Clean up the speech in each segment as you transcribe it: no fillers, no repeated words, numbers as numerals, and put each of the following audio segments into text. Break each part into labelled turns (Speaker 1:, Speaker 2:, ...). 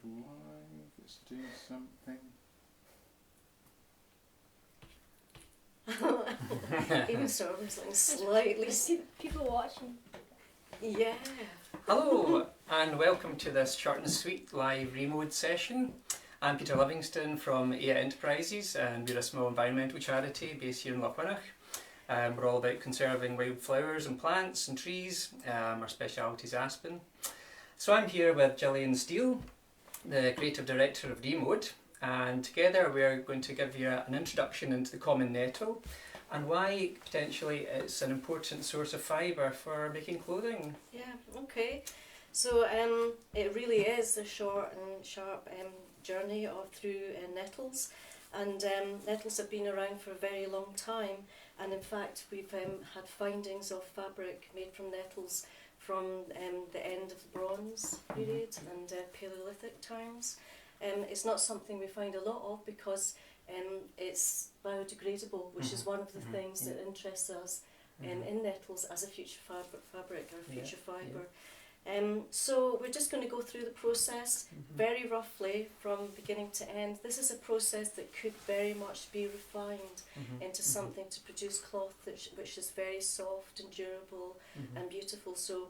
Speaker 1: live. Let's do something.
Speaker 2: Even so, I'm like slightly.
Speaker 3: See people watching.
Speaker 2: Yeah.
Speaker 4: Hello and welcome to this short and sweet live remote session. I'm Peter Livingston from AI Enterprises and we're a small environmental charity based here in Lochwinnoch. We're all about conserving wild flowers and plants and trees. Our speciality is aspen. So I'm here with Gillian Steele, the creative director of Remote, and together we're going to give you an introduction into the common nettle and why potentially it's an important source of fibre for making clothing.
Speaker 2: Yeah, okay. So it really is a short and sharp journey through nettles, and nettles have been around for a very long time, and in fact we've had findings of fabric made from nettles from the end of the Bronze period and Paleolithic times. It's not something we find a lot of because it's biodegradable, which is one of the things that interests us in nettles as a future fabric or future fibre. So we're just going to go through the process very roughly from beginning to end. This is a process that could very much be refined into something to produce cloth which is very soft and durable and beautiful. So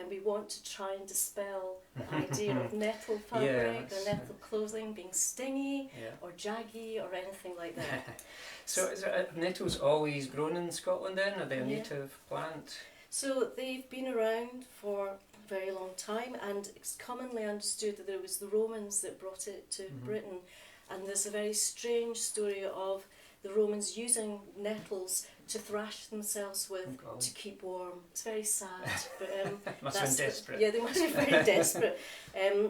Speaker 2: we want to try and dispel the idea of nettle fabric or nettle clothing being stingy or jaggy or anything like that.
Speaker 4: So is nettles always grown in Scotland then? Are they a native plant?
Speaker 2: So they've been around for a very long time, and it's commonly understood that it was the Romans that brought it to Britain, and there's a very strange story of the Romans using nettles to thrash themselves with to keep warm. It's very sad, but
Speaker 4: must have been desperate.
Speaker 2: Yeah, they must be very desperate.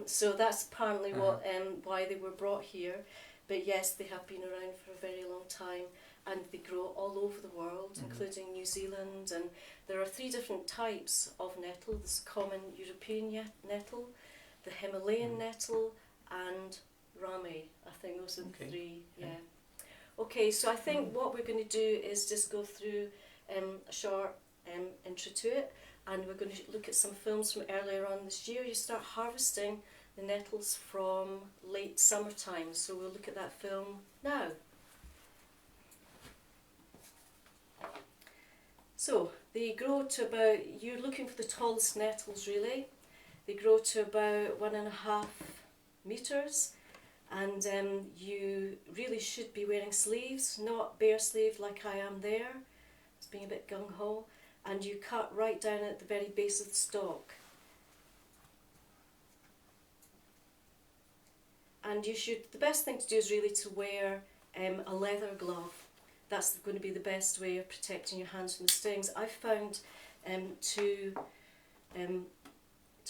Speaker 2: So that's apparently what why they were brought here. But yes, they have been around for a very long time, and they grow all over the world, including New Zealand. And there are 3 different types of nettle. There's the common European nettle, the Himalayan nettle, and rami. I think those are the 3. Yeah. Okay, so I think what we're going to do is just go through a short intro to it, and we're going to look at some films from earlier on this year. You start harvesting the nettles from late summertime, so we'll look at that film now. So they grow to about, you're looking for the tallest nettles really, they grow to about 1.5 metres, and you really should be wearing sleeves, not bare sleeve like I am there. It's being a bit gung-ho, and you cut right down at the very base of the stalk. And you should, the best thing to do is really to wear a leather glove. That's going to be the best way of protecting your hands from the stings. I've found to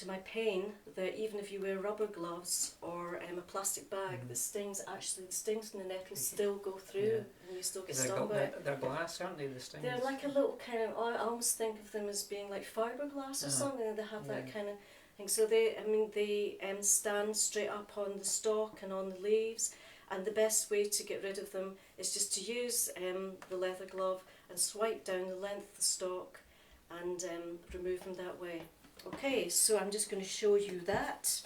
Speaker 2: my pain that even if you wear rubber gloves or a plastic bag, the stings in the nettles still go through and you still get stung by it.
Speaker 4: They're glass, aren't they, the stings?
Speaker 2: They're like a little kind of, I almost think of them as being like fiberglass or something. They have that kind of thing. So they stand straight up on the stalk and on the leaves, and the best way to get rid of them is just to use the leather glove and swipe down the length of the stalk and remove them that way. Okay, so I'm just going to show you that.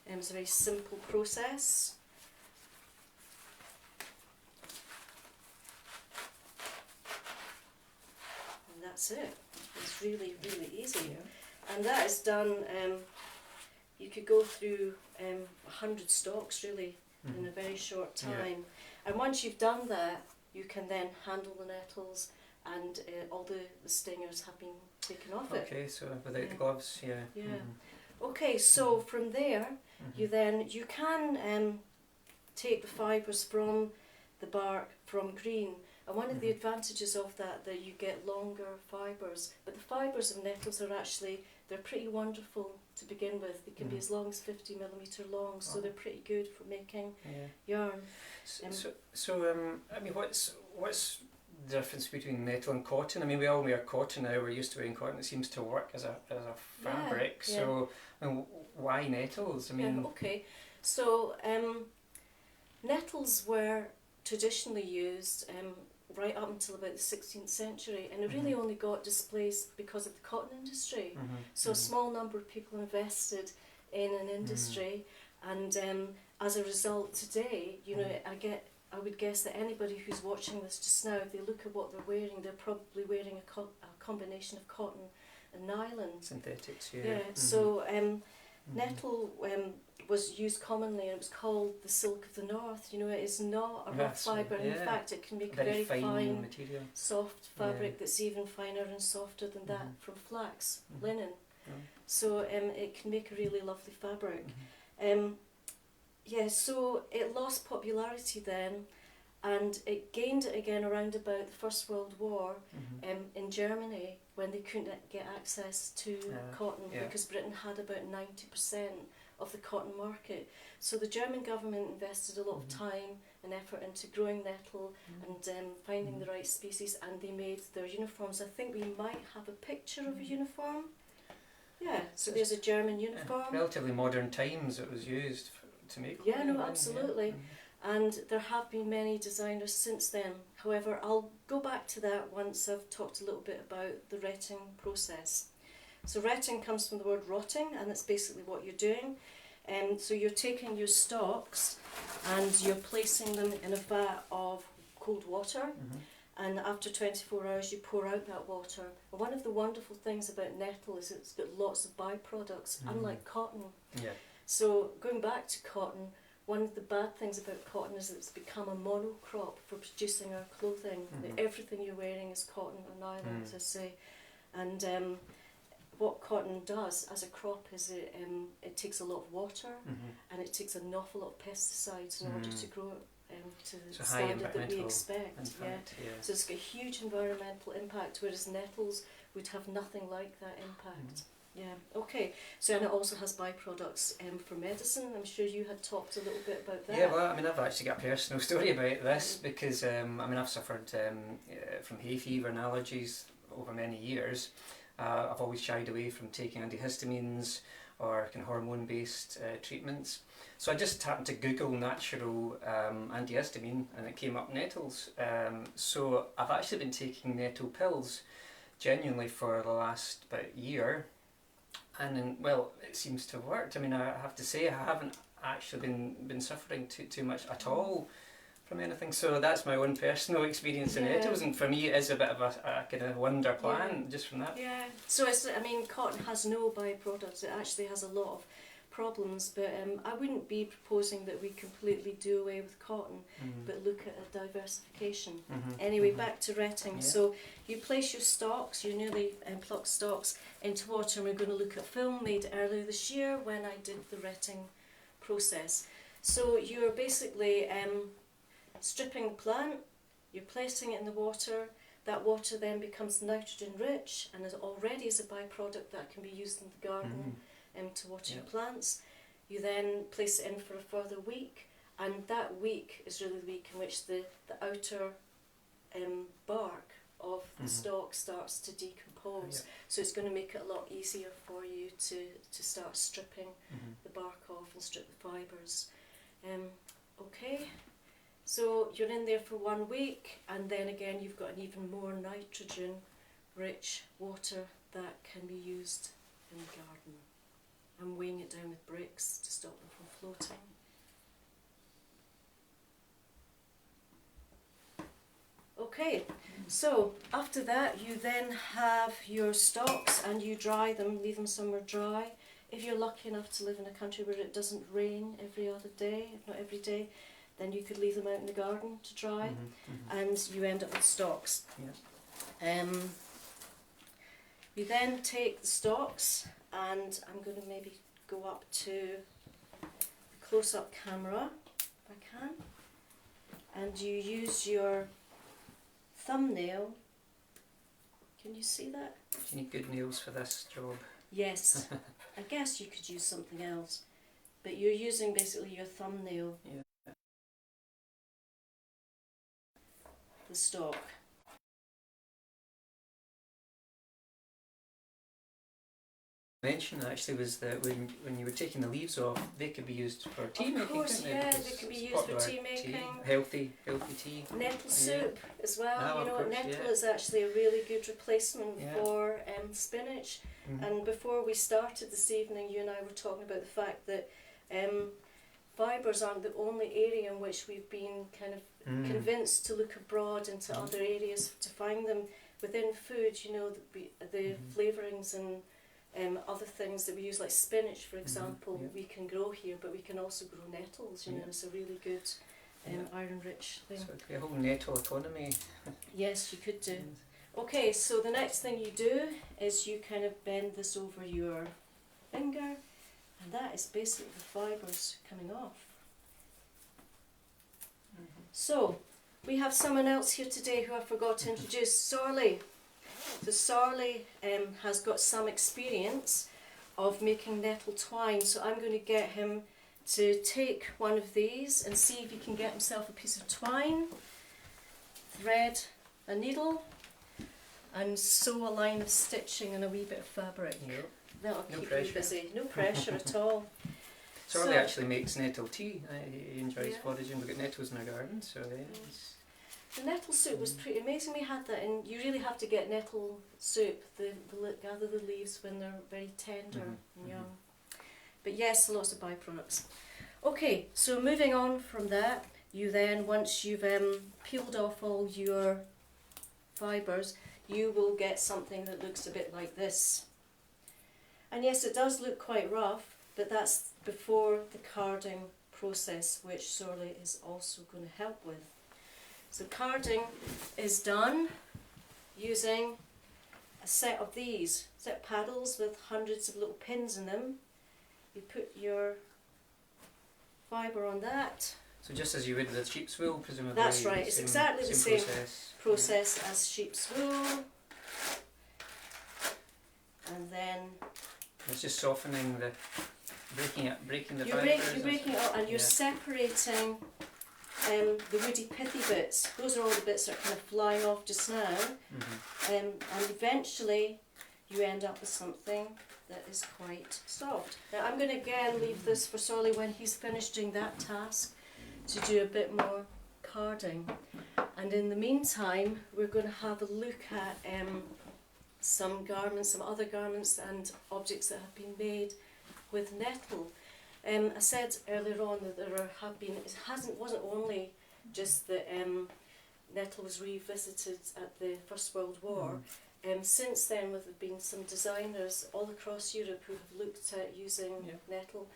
Speaker 2: It's a very simple process. And that's it. It's really, really easy. And that is done, you could go through 100 stalks really in a very short time. And once you've done that, you can then handle the nettles, and all the stingers have been taken off it.
Speaker 4: Okay, so without the gloves,
Speaker 2: Okay, so from there, you can take the fibres from the bark from green, and one of the advantages of that you get longer fibres. But the fibres of nettles are actually, they're pretty wonderful to begin with. They can be as long as 50mm long, so they're pretty good for making yarn.
Speaker 4: I mean, what's the difference between nettle and cotton? I mean, we all wear cotton now. We're used to wearing cotton. It seems to work as a fabric. So, why nettles? I mean,
Speaker 2: okay. So, nettles were traditionally used right up until about the 16th century, and it really only got displaced because of the cotton industry. So a small number of people invested in an industry, And as a result today, you know, I would guess that anybody who's watching this just now, if they look at what they're wearing, they're probably wearing a combination of cotton and nylon.
Speaker 4: Synthetics, yeah.
Speaker 2: Yeah, so nettle was used commonly, and it was called the silk of the north. You know, it is not a rough
Speaker 4: That's right,
Speaker 2: fibre. In
Speaker 4: yeah.
Speaker 2: fact, it can make a
Speaker 4: Very
Speaker 2: very
Speaker 4: fine material.
Speaker 2: soft fabric
Speaker 4: Yeah.
Speaker 2: that's even finer and softer than that from flax, linen.
Speaker 4: Yeah.
Speaker 2: So it can make a really lovely fabric.
Speaker 4: Mm-hmm.
Speaker 2: Yeah, so it lost popularity then, and it gained it again around about the First World War in Germany, when they couldn't get access to cotton because Britain had about 90% of the cotton market. So the German government invested a lot of time and effort into growing nettle and finding the right species, and they made their uniforms. I think we might have a picture of a uniform. Yeah, so there's a German uniform.
Speaker 4: Relatively modern times it was used to make.
Speaker 2: Yeah, no, absolutely. And there have been many designers since then. However, I'll go back to that once I've talked a little bit about the retting process. So retting comes from the word rotting, and it's basically what you're doing. So you're taking your stalks and you're placing them in a vat of cold water, and after 24 hours you pour out that water. And one of the wonderful things about nettle is it's got lots of byproducts, unlike cotton.
Speaker 4: Yeah.
Speaker 2: So going back to cotton, one of the bad things about cotton is that it's become a monocrop for producing our clothing. Everything you're wearing is cotton or nylon, as I say. And what cotton does as a crop is it takes a lot of water and it takes an awful lot of pesticides in order to grow it to the standard that we expect. So it's got a huge environmental impact, whereas nettles would have nothing like that impact. Yeah, okay. So, and it also has byproducts for medicine. I'm sure you had talked a little bit about that.
Speaker 4: Yeah, well, I mean, I've actually got a personal story about this because, I mean, I've suffered from hay fever and allergies over many years. I've always shied away from taking antihistamines or kind of hormone-based treatments. So I just happened to Google natural antihistamine, and it came up nettles. So I've actually been taking nettle pills genuinely for the last about year. And well, it seems to have worked. I mean, I have to say, I haven't actually been suffering too much at all from anything. So that's my own personal experience in nettles, and for me, it is a bit of a kind of wonder plant just from that.
Speaker 2: Yeah. So it's, I mean, cotton has no byproducts. It actually has a lot of problems, but I wouldn't be proposing that we completely do away with cotton, but look at a diversification. Anyway, back to retting. So you place your stalks, your newly plucked stalks, into water, and we're going to look at film made earlier this year when I did the retting process. So you're basically stripping the plant, you're placing it in the water. That water then becomes nitrogen rich, and already is a byproduct that can be used in the garden to water your plants. You then place it in for a further week, and that week is really the week in which the outer bark of the stalk starts to decompose. So it's going to make it a lot easier for you to start stripping the bark off and strip the fibres. Okay, so you're in there for 1 week, and then again you've got an even more nitrogen rich water that can be used in the garden. I'm weighing it down with bricks to stop them from floating. Okay, so after that you then have your stalks and you dry them, leave them somewhere dry. If you're lucky enough to live in a country where it doesn't rain every other day, if not every day, then you could leave them out in the garden to dry, and you end up with stalks. You then take the stalks, and I'm going to maybe go up to the close-up camera, if I can, and you use your thumbnail. Can you see that?
Speaker 4: Do you need good nails for this job?
Speaker 2: Yes. I guess you could use something else, but you're using basically your thumbnail, the stalk.
Speaker 4: Mention actually was that when you were taking the leaves off, they could be used for tea making.
Speaker 2: Of course,
Speaker 4: couldn't
Speaker 2: yeah,
Speaker 4: Because
Speaker 2: they could be
Speaker 4: it's
Speaker 2: used for
Speaker 4: popular
Speaker 2: tea making.
Speaker 4: Healthy tea.
Speaker 2: Nettle soup as well.
Speaker 4: Oh,
Speaker 2: You know,
Speaker 4: of course,
Speaker 2: nettle is actually a really good replacement for spinach. And before we started this evening, you and I were talking about the fact that fibres aren't the only area in which we've been kind of convinced to look abroad into other areas to find them within food. You know, the flavourings and other things that we use, like spinach, for example, we can grow here, but we can also grow nettles. You know, it's a really good iron-rich thing.
Speaker 4: So it could be a whole nettle economy.
Speaker 2: Yes, you could do. Okay, so the next thing you do is you kind of bend this over your finger, and that is basically the fibres coming off. So, we have someone else here today who I forgot to introduce, Sorley. So Sorley has got some experience of making nettle twine, so I'm going to get him to take one of these and see if he can get himself a piece of twine, thread a needle, and sew a line of stitching and a wee bit of fabric.
Speaker 4: Yep.
Speaker 2: That'll
Speaker 4: No
Speaker 2: keep
Speaker 4: pressure.
Speaker 2: you busy. No pressure at all.
Speaker 4: Charlie actually makes nettle tea. He enjoys foraging. We've got nettles in our garden, so
Speaker 2: the nettle soup was pretty amazing. We had that, and you really have to get nettle soup. Gather the leaves when they're very tender and young. But yes, lots of byproducts. Okay, so moving on from that, you then, once you've peeled off all your fibres, you will get something that looks a bit like this. And yes, it does look quite rough, but that's before the carding process, which Sorley is also going to help with. So carding is done using a set of these, set paddles with hundreds of little pins in them. You put your fibre on that.
Speaker 4: So just as you would with sheep's wool, presumably.
Speaker 2: That's right, it's exactly the same process
Speaker 4: Yeah.
Speaker 2: as sheep's wool. And then
Speaker 4: It's just softening the, breaking the
Speaker 2: you're
Speaker 4: fibres.
Speaker 2: breaking it up, and you're separating the woody pithy bits. Those are all the bits that are kind of flying off just now. And eventually you end up with something that is quite soft. Now I'm going to again leave this for Sorley when he's finished doing that task to do a bit more carding. And in the meantime, we're going to have a look at some garments, some other garments and objects that have been made with nettle. I said earlier on that there have been, wasn't only just that nettle was revisited at the First World War. Since then, there have been some designers all across Europe who have looked at using nettle,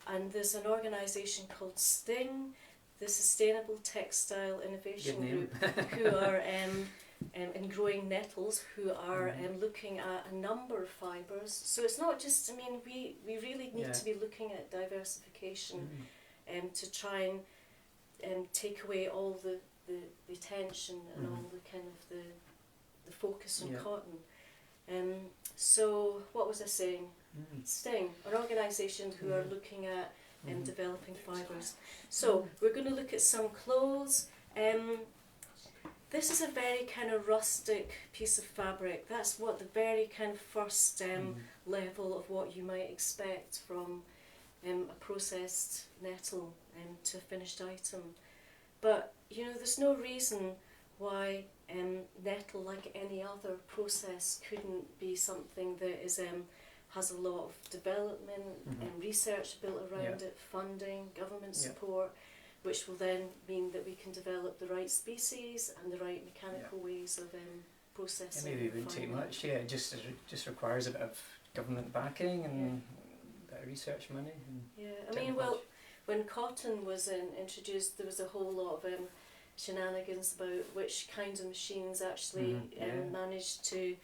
Speaker 2: and there's an organisation called STING, the Sustainable Textile Innovation Group, who are in growing nettles, who are looking at a number of fibres. So it's not just, I mean, we really need to be looking at diversification to try and take away all the tension and all the kind of the focus on cotton. So what was I saying? STING, an organisation who are looking at developing fibres. So we're going to look at some clothes. This is a very kind of rustic piece of fabric. That's what the very kind of first level of what you might expect from a processed nettle to a finished item. But you know, there's no reason why nettle, like any other process, couldn't be something that is has a lot of development and research built around it, funding, government support, which will then mean that we can develop the right species and the right mechanical ways of processing.
Speaker 4: Maybe it wouldn't take much. It just requires a bit of government backing and a bit of research money. And
Speaker 2: I mean, well, when cotton was introduced, there was a whole lot of shenanigans about which kinds of machines actually managed to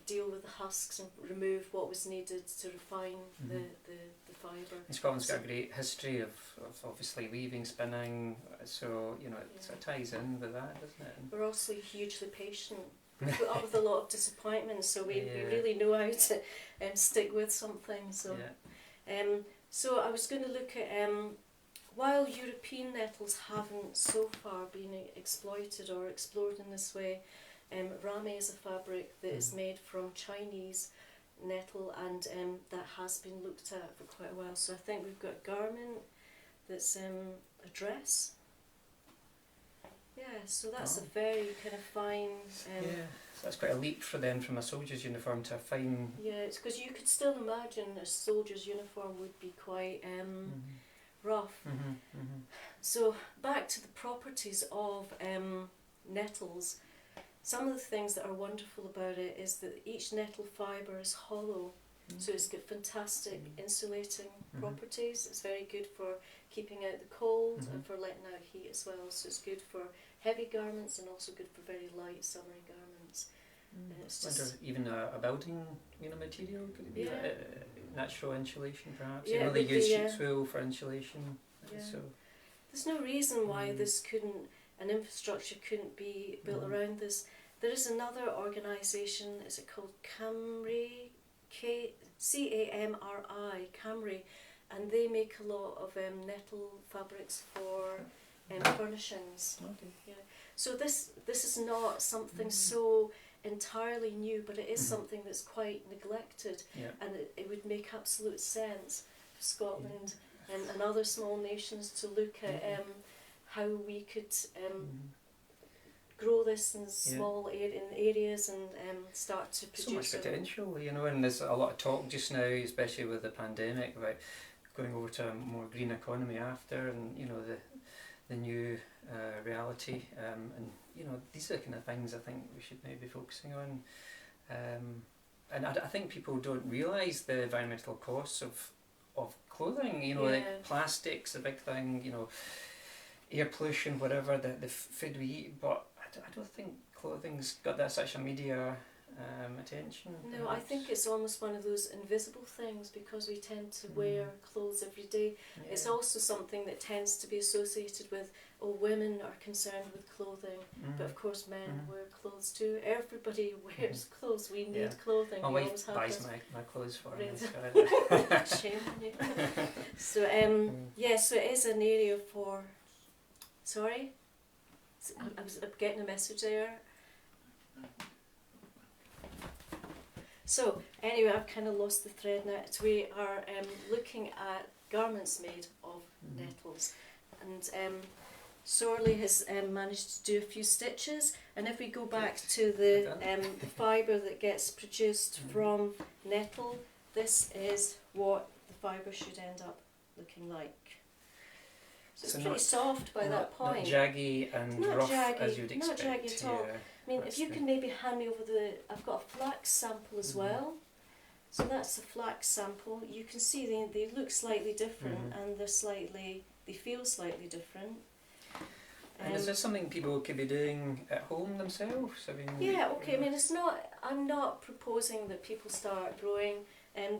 Speaker 2: deal with the husks and remove what was needed to refine the fibre.
Speaker 4: Scotland's got a great history of obviously weaving, spinning, so you know it sort of ties in with that, doesn't it?
Speaker 2: We're also hugely patient. We put up with a lot of disappointment, so we really know how to stick with something. So, so I was going to look at while European nettles haven't so far been exploited or explored in this way. Rame is a fabric that is made from Chinese nettle, and that has been looked at for quite a while. So I think we've got a garment that's a dress. So that's a very kind of fine...
Speaker 4: so that's quite a leap for them from a soldier's uniform to a fine...
Speaker 2: it's because you could still imagine a soldier's uniform would be quite rough.
Speaker 4: Mm-hmm.
Speaker 2: So back to the properties of nettles. Some of the things that are wonderful about it is that each nettle fibre is hollow, so it's got fantastic insulating properties. It's very good for keeping out the cold and for letting out heat as well. So it's good for heavy garments and also good for very light summery garments. It's
Speaker 4: I wonder,
Speaker 2: just
Speaker 4: even a building, material, could it be natural insulation perhaps?
Speaker 2: Yeah,
Speaker 4: They
Speaker 2: it would
Speaker 4: use
Speaker 2: be,
Speaker 4: sheep's wool for insulation.
Speaker 2: Yeah.
Speaker 4: So
Speaker 2: there's no reason why an infrastructure couldn't be built around this. There is another organisation, is it called Camry? C-A-M-R-I, Camry, and they make a lot of nettle fabrics for furnishings.
Speaker 4: okay.
Speaker 2: Yeah. So this is not something so entirely new, but it is something that's quite neglected, and it would make absolute sense for Scotland and other small nations to look at how we could grow this in small areas and start to produce
Speaker 4: so much potential, and there's a lot of talk just now, especially with the pandemic, about going over to a more green economy after, and the new reality, and these are the kind of things I think we should maybe be focusing on, and I think people don't realise the environmental costs of clothing, like plastic's a big thing, air pollution, whatever, the food we eat, but I don't think clothing's got that such a media attention.
Speaker 2: No, I think it's almost one of those invisible things because we tend to wear clothes every day.
Speaker 4: Yeah.
Speaker 2: It's also something that tends to be associated with, women are concerned with clothing, but of course men wear clothes too. Everybody wears clothes. We need clothing.
Speaker 4: My
Speaker 2: we
Speaker 4: wife
Speaker 2: always have
Speaker 4: buys
Speaker 2: this.
Speaker 4: my clothes for me.
Speaker 2: Really? Shame on you. So so it is an area for. Sorry, I'm getting a message there. So anyway, I've kind of lost the thread now. So we are looking at garments made of nettles, and Sorley has managed to do a few stitches. And if we go back to the fibre that gets produced from nettle, this is what the fibre should end up looking like. So it's pretty soft by that point.
Speaker 4: Not jaggy and
Speaker 2: not
Speaker 4: rough
Speaker 2: jaggy,
Speaker 4: as you'd expect.
Speaker 2: Not jaggy at all. I mean, if you can maybe hand me over I've got a flax sample as well. So that's the flax sample. You can see they look slightly different and they feel slightly different.
Speaker 4: And is this something people could be doing at home themselves?
Speaker 2: I mean, I'm not proposing that people start growing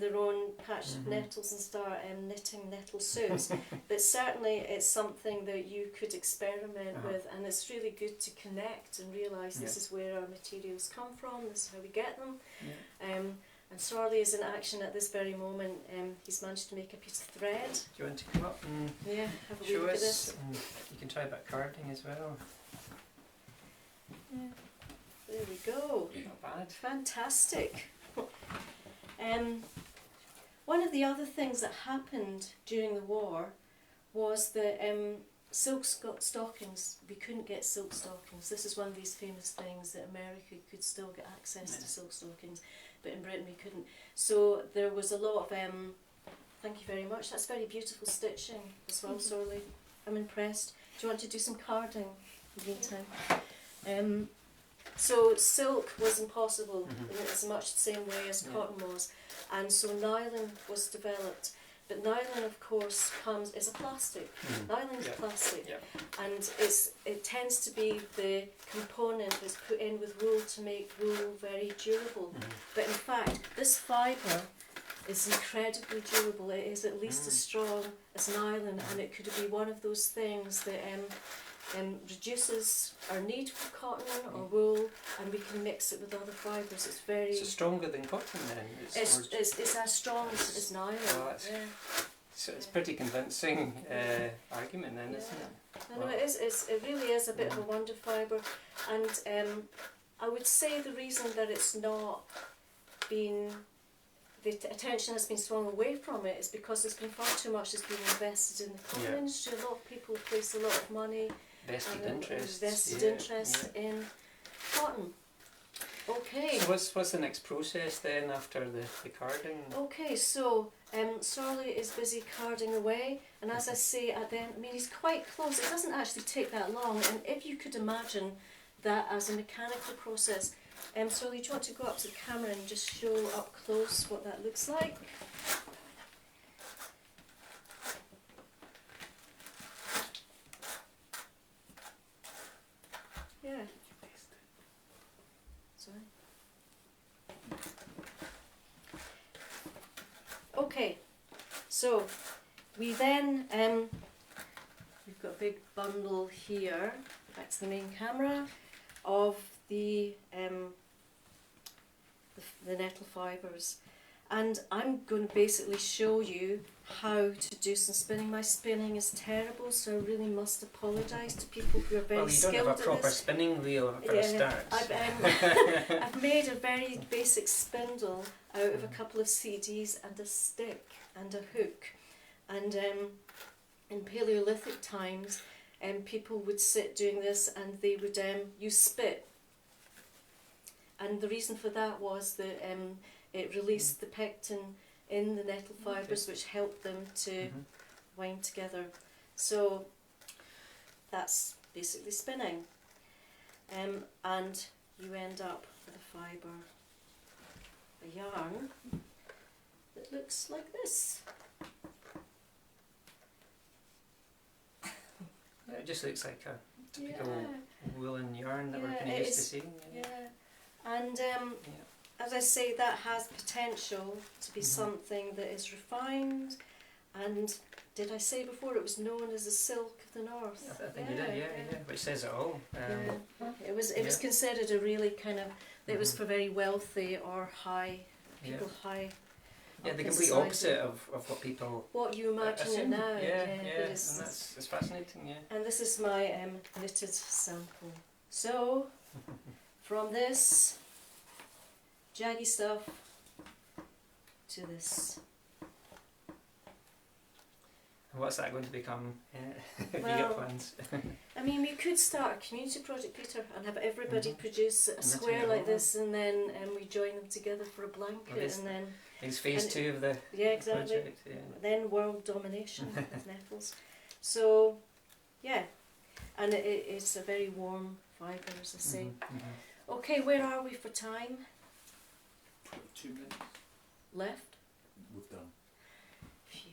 Speaker 2: their own patch of nettles and start knitting nettle suits, but certainly it's something that you could experiment with, and it's really good to connect and realise this is where our materials come from, this is how we get them. And Sorley is in action at this very moment. He's managed to make a piece of thread.
Speaker 4: Do you want to come up and
Speaker 2: have a
Speaker 4: show
Speaker 2: look
Speaker 4: us?
Speaker 2: at this?
Speaker 4: And you can try a bit of carding as well.
Speaker 2: There we go.
Speaker 4: Not bad.
Speaker 2: Fantastic. One of the other things that happened during the war was that silk stockings, we couldn't get silk stockings. This is one of these famous things that America could still get access to silk stockings, but in Britain we couldn't. So there was a lot of, thank you very much, that's very beautiful stitching as well, Sorley. I'm impressed. Do you want to do some carding in the meantime? So silk was impossible in as much the same way as cotton was, and so nylon was developed. But nylon, of course, is a plastic. Nylon is plastic, and it tends to be the component that's put in with wool to make wool very durable. But in fact, this fibre is incredibly durable. It is at least as strong as nylon, and it could be one of those things that reduces our need for cotton or wool, and we can mix it with other fibres. It's very.
Speaker 4: So stronger than cotton then?
Speaker 2: It's as strong as nylon.
Speaker 4: So it's pretty convincing argument then, isn't it?
Speaker 2: I know it is. It really is a bit of a wonder fibre, and I would say the reason that it's not been. The attention has been swung away from it is because there's been far too much that's been invested in the cotton industry. A lot of people place a lot of money
Speaker 4: vested interest
Speaker 2: in cotton. Okay.
Speaker 4: So what's the next process then after the carding?
Speaker 2: Okay, so Sorley is busy carding away, and as I say at the end, I mean he's quite close. It doesn't actually take that long, and if you could imagine that as a mechanical process, Sorley, do you want to go up to the camera and just show up close what that looks like? Yeah. Sorry. Okay, so we then, we've got a big bundle here, back to the main camera, of the nettle fibres. And I'm going to basically show you how to do some spinning. My spinning is terrible, so I really must apologise to people who are very skilled at this.
Speaker 4: Well, you don't have a proper spinning wheel for a start.
Speaker 2: I've made a very basic spindle out of a couple of CDs and a stick and a hook. And in Paleolithic times, people would sit doing this and they would use spit. And the reason for that was that it released the pectin in the nettle fibres, which helped them to wind together. So that's basically spinning. And you end up with a fibre, a yarn that looks like this.
Speaker 4: Yeah, it just looks like a typical woolen yarn that we're kind of used to seeing.
Speaker 2: Yeah, and as I say, that has potential to be something that is refined, and did I say before it was known as the silk of the north?
Speaker 4: I think you did, yeah, which says it all.
Speaker 2: It was considered a really kind of, it was for very wealthy or high people, high.
Speaker 4: Yeah, the complete opposite of what people
Speaker 2: what you imagine it now.
Speaker 4: And it's fascinating. Yeah.
Speaker 2: And this is my knitted sample. So from this jaggy stuff to this.
Speaker 4: And what's that going to become? Have you
Speaker 2: Well,
Speaker 4: got plans?
Speaker 2: I mean, we could start a community project, Peter, and have everybody produce a square like this, and then we join them together for a blanket, and then
Speaker 4: it's phase 2 of the
Speaker 2: exactly.
Speaker 4: project. Yeah.
Speaker 2: Then world domination of nettles. So, yeah, and it's a very warm fibre, as I say. Okay, where are we for time?
Speaker 1: 2 minutes.
Speaker 2: Left?
Speaker 1: We've done.
Speaker 2: Phew.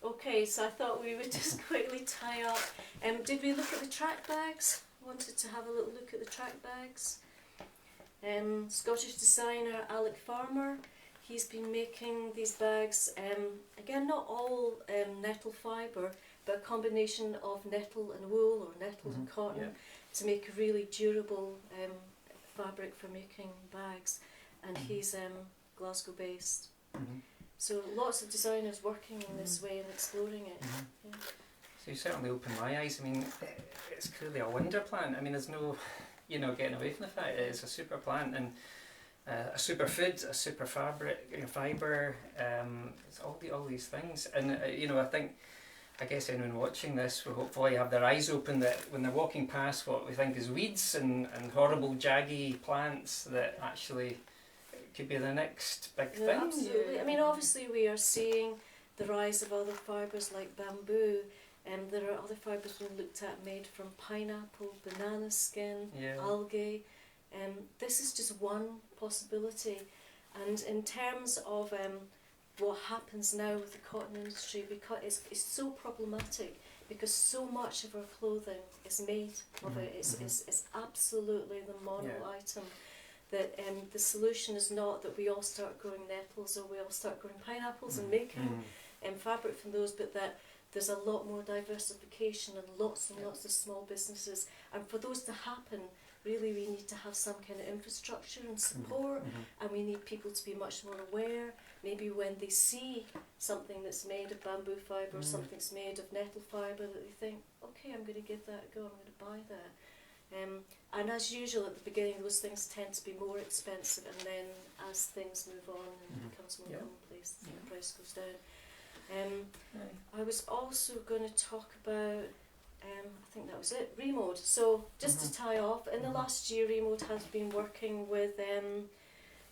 Speaker 2: Okay, so I thought we would just quickly tie up. Did we look at the track bags? Wanted to have a little look at the track bags. Scottish designer Alec Farmer, he's been making these bags, again not all nettle fibre, but a combination of nettle and wool or nettle and cotton to make a really durable fabric for making bags, and he's Glasgow based. So lots of designers working in this way and exploring it. Yeah.
Speaker 4: So you certainly opened my eyes. I mean, it's clearly a wonder plant. I mean, there's no, getting away from the fact that it's a super plant and a super food, a super fabric, fibre. It's all these things, and I guess anyone watching this will hopefully have their eyes open that when they're walking past what we think is weeds and horrible jaggy plants, that actually could be the next big thing.
Speaker 2: Absolutely. I mean, obviously we are seeing the rise of other fibres like bamboo. There are other fibres being looked at made from pineapple, banana skin, algae. This is just one possibility. And in terms of what happens now with the cotton industry, because it's so problematic, because so much of our clothing is made of it. It's absolutely the mono item. That the solution is not that we all start growing nettles or we all start growing pineapples and making fabric from those, but that there's a lot more diversification and lots of small businesses. And for those to happen, really we need to have some kind of infrastructure and support, and we need people to be much more aware. Maybe when they see something that's made of bamboo fibre or something's made of nettle fibre, that they think, okay, I'm going to give that a go, I'm going to buy that. And as usual at the beginning those things tend to be more expensive, and then as things move on and it becomes more commonplace, the price goes down. I was also going to talk about I think that was it. Remode. So just to tie off, in the last year, Remode has been working with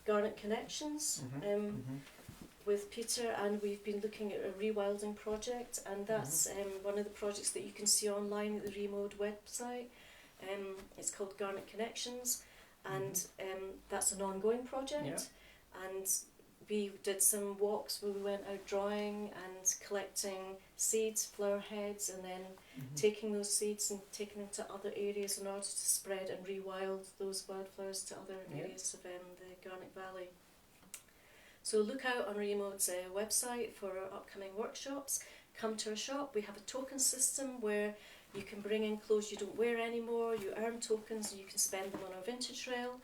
Speaker 2: Garnet Connections. With Peter, and we've been looking at a rewilding project, and that's one of the projects that you can see online at the Remode website. It's called Garnet Connections, and that's an ongoing project. And we did some walks where we went out drawing and collecting seeds, flower heads, and then taking those seeds and taking them to other areas in order to spread and rewild those wildflowers to other areas of the Garnet Valley. So look out on Remode's website for our upcoming workshops. Come to our shop. We have a token system where you can bring in clothes you don't wear anymore. You earn tokens and you can spend them on our vintage rail.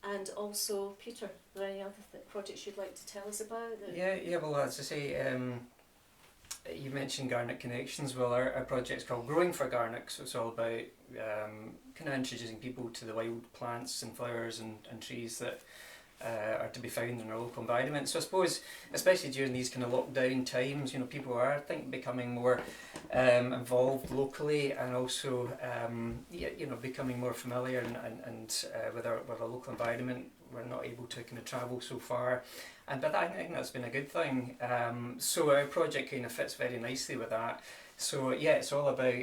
Speaker 2: And also, Peter, are there any other projects you'd like to tell us about?
Speaker 4: Yeah. Well, as I say, you mentioned Garnet Connections. Well, our project's called Growing for Garnet, so it's all about kind of introducing people to the wild plants and flowers and trees that are to be found in our local environment. So I suppose, especially during these kind of lockdown times, people are, I think, becoming more involved locally, and also becoming more familiar and with our local environment. We're not able to kind of travel so far, but I think that's been a good thing. So our project kind of fits very nicely with that. So yeah, it's all about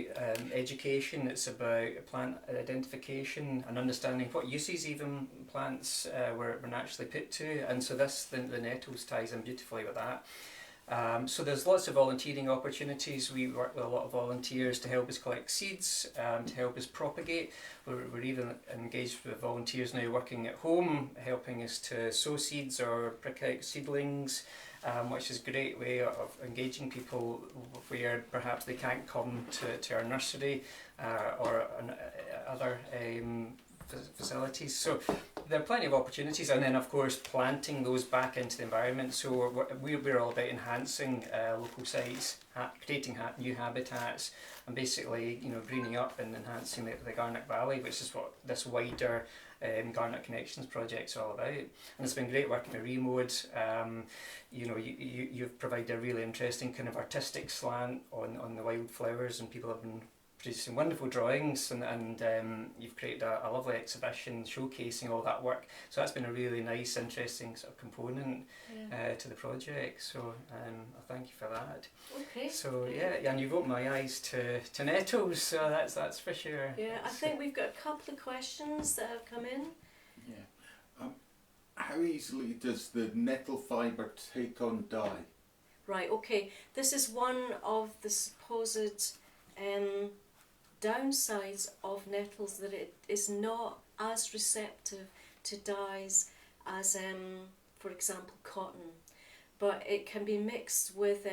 Speaker 4: education. It's about plant identification and understanding what uses even plants were naturally put to, and so the nettles ties in beautifully with that. So there's lots of volunteering opportunities. We work with a lot of volunteers to help us collect seeds, to help us propagate. We're even engaged with volunteers now working at home, helping us to sow seeds or prick out seedlings. Which is a great way of engaging people where perhaps they can't come to our nursery or other facilities. So there are plenty of opportunities, and then of course planting those back into the environment. So we're all about enhancing local sites, creating new habitats, and basically greening up and enhancing the Garnet Valley, which is what this wider Garnet Connections project's all about. And it's been great working with Remode. You've provided a really interesting kind of artistic slant on the wildflowers, and people have been producing wonderful drawings, and you've created a lovely exhibition showcasing all that work. So that's been a really nice, interesting sort of component to the project. So I thank you for that.
Speaker 2: Okay.
Speaker 4: So yeah, and you've opened my eyes to nettles. So that's for sure.
Speaker 2: Yeah, I think we've got a couple of questions that have come in.
Speaker 1: Yeah. How easily does the nettle fibre take on dye?
Speaker 2: Right. Okay. This is one of the supposed downsides of nettles, that it is not as receptive to dyes as, for example, cotton, but it can be mixed with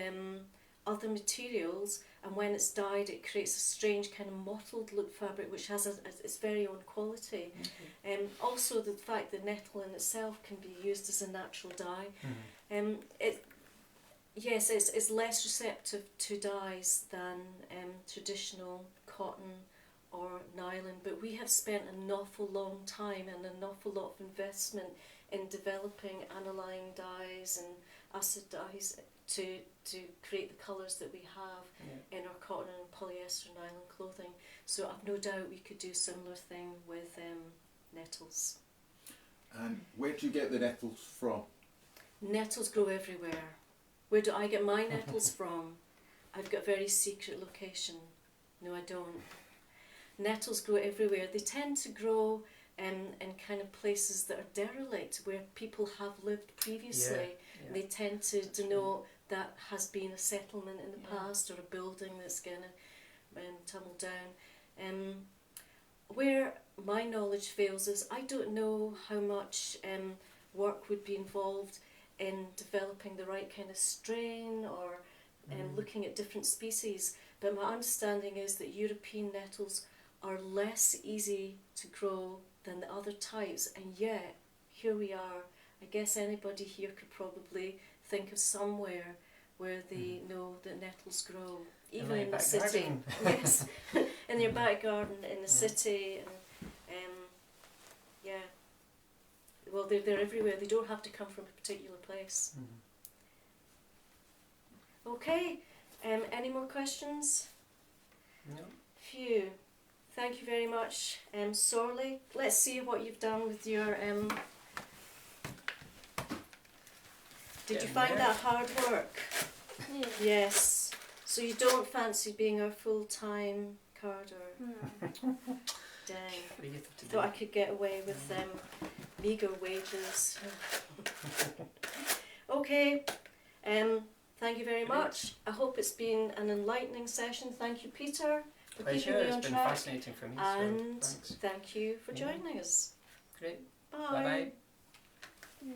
Speaker 2: other materials, and when it's dyed it creates a strange kind of mottled look fabric which has its very own quality. Also the fact that nettle in itself can be used as a natural dye. Yes, it's less receptive to dyes than traditional cotton or nylon, but we have spent an awful long time and an awful lot of investment in developing aniline dyes and acid dyes to create the colours that we have in our cotton and polyester nylon clothing. So I've no doubt we could do a similar thing with nettles.
Speaker 1: And where do you get the nettles from?
Speaker 2: Nettles grow everywhere. Where do I get my nettles from? I've got a very secret location. No, I don't. Nettles grow everywhere. They tend to grow in kind of places that are derelict, where people have lived previously. They tend to denote that has been a settlement in the past, or a building that's going to tumble down. Where my knowledge fails is I don't know how much work would be involved in developing the right kind of strain, or looking at different species, but my understanding is that European nettles are less easy to grow than the other types, and yet here we are. I guess anybody here could probably think of somewhere where they know that nettles grow, even in the city.
Speaker 4: Garden.
Speaker 2: Yes, in your back garden, in the city, and well, they're everywhere. They don't have to come from a particular place. Okay, any more questions?
Speaker 4: No.
Speaker 2: Phew. Thank you very much, Sorley. Let's see what you've done with your. Did you find that hard work?
Speaker 3: Yeah.
Speaker 2: Yes. So you don't fancy being our full-time carder?
Speaker 3: No.
Speaker 2: Dang. Thought I could get away with meagre wages. Okay. Thank you very much. I hope it's been an enlightening session. Thank you, Peter, for
Speaker 4: Pleasure,
Speaker 2: keeping me
Speaker 4: it's
Speaker 2: on
Speaker 4: been
Speaker 2: track.
Speaker 4: fascinating for me.
Speaker 2: And
Speaker 4: so thanks.
Speaker 2: thank you for joining us.
Speaker 4: Great.
Speaker 2: Bye.
Speaker 4: Bye bye.
Speaker 3: Yeah.